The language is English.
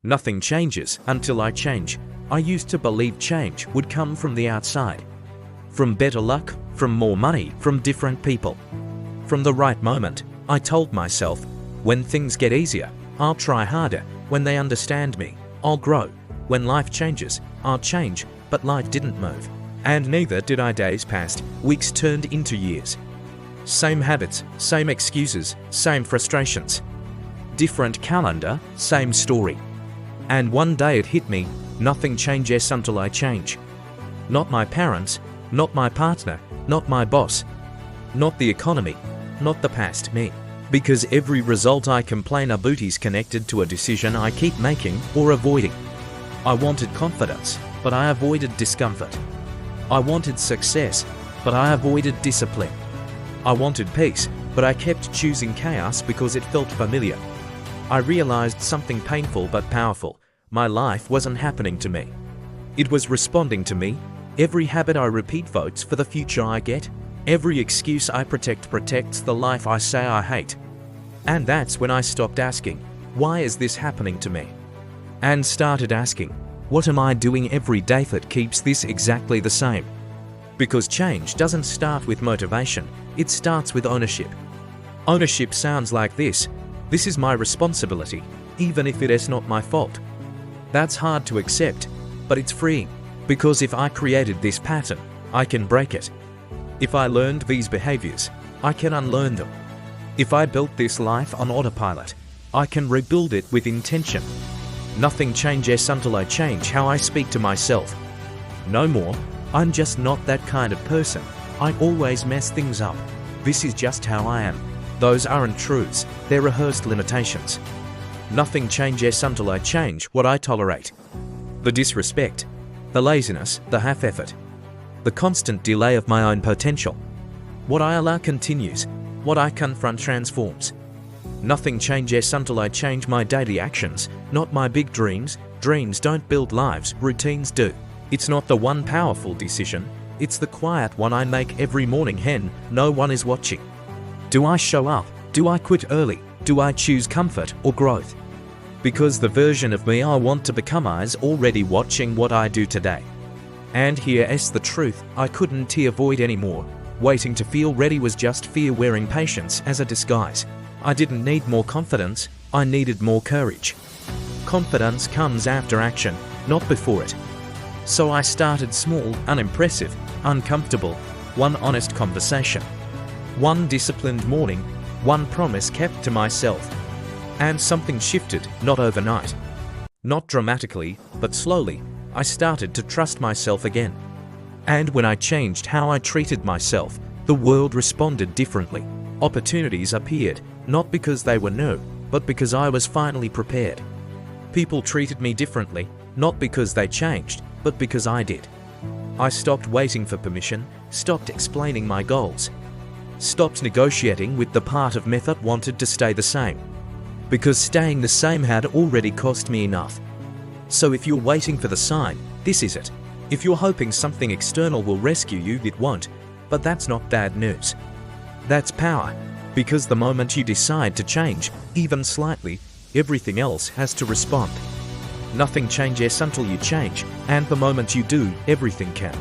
Nothing changes until I change. I used to believe change would come from the outside. From better luck, from more money, from different people. From the right moment, I told myself, when things get easier, I'll try harder. When they understand me, I'll grow. When life changes, I'll change, but life didn't move. And neither did I. Days passed, weeks turned into years. Same habits, same excuses, same frustrations. Different calendar, same story. And one day it hit me, nothing changes until I change. Not my parents, not my partner, not my boss, not the economy, not the past me. Because every result I complain about is connected to a decision I keep making or avoiding. I wanted confidence, but I avoided discomfort. I wanted success, but I avoided discipline. I wanted peace, but I kept choosing chaos because it felt familiar. I realized something painful but powerful. My life wasn't happening to me. It was responding to me. Every habit I repeat votes for the future I get. Every excuse I protect protects the life I say I hate. And that's when I stopped asking, why is this happening to me? And started asking, what am I doing every day that keeps this exactly the same? Because change doesn't start with motivation, it starts with ownership. Ownership sounds like this: this is my responsibility, even if it is not my fault. That's hard to accept, but it's freeing, because if I created this pattern, I can break it. If I learned these behaviors, I can unlearn them. If I built this life on autopilot, I can rebuild it with intention. Nothing changes until I change how I speak to myself. No more, I'm just not that kind of person. I always mess things up. This is just how I am. Those aren't truths, they're rehearsed limitations. Nothing changes until I change what I tolerate. The disrespect, the laziness, the half-effort, the constant delay of my own potential. What I allow continues, what I confront transforms. Nothing changes until I change my daily actions, not my big dreams. Dreams don't build lives, routines do. It's not the one powerful decision, it's the quiet one I make every morning. No one is watching. Do I show up? Do I quit early? Do I choose comfort or growth? Because the version of me I want to become is already watching what I do today. And here is the truth, I couldn't avoid anymore. Waiting to feel ready was just fear wearing patience as a disguise. I didn't need more confidence, I needed more courage. Confidence comes after action, not before it. So I started small, unimpressive, uncomfortable, one honest conversation. One disciplined morning, one promise kept to myself. And something shifted, not overnight. Not dramatically, but slowly, I started to trust myself again. And when I changed how I treated myself, the world responded differently. Opportunities appeared, not because they were new, but because I was finally prepared. People treated me differently, not because they changed, but because I did. I stopped waiting for permission, stopped explaining my goals, stopped negotiating with the part of me that wanted to stay the same. Because staying the same had already cost me enough. So if you're waiting for the sign, this is it. If you're hoping something external will rescue you, it won't. But that's not bad news. That's power. Because the moment you decide to change, even slightly, everything else has to respond. Nothing changes until you change, and the moment you do, everything can.